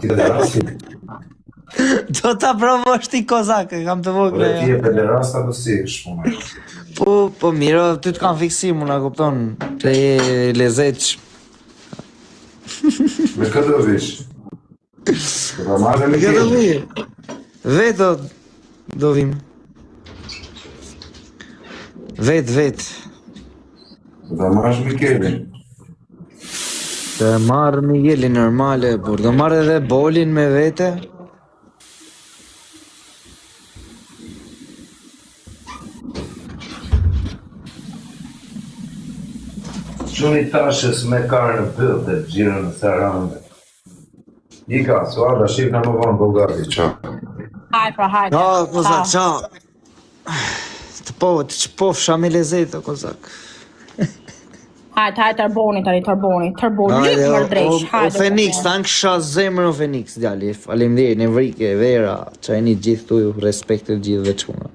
Ti pederasti? Do ta provosh ti kozak, kam të vogla. Ti je pederast apo si shpuna? Po mirë, ty të kam fiksim, unë kupton, të je lezetsh. Me këtë do vish? Do ta marrë me Këtë kjellë? vi. Vetë do vim. Vet. Do ta marrësh me kjellin? Të marrë Miguelin normale, por do marrë edhe Bolin me vete. Quni tashës me karë në pëllë dhe gjirë në Sarandë. Ika, suada, shif në më vonë Bulgari, qa. Hajde. Ja, kozak, qa. Të qpofsha me lezet, o kozak. Hajde, tërboni tani, tërboni, lyp mërë drejsh, O Fenix, ta në kësha zemër o Fenix, djali, falimderi, në vrike, vera, qa e një gjithë tuju, respektet gjithë dhe quna.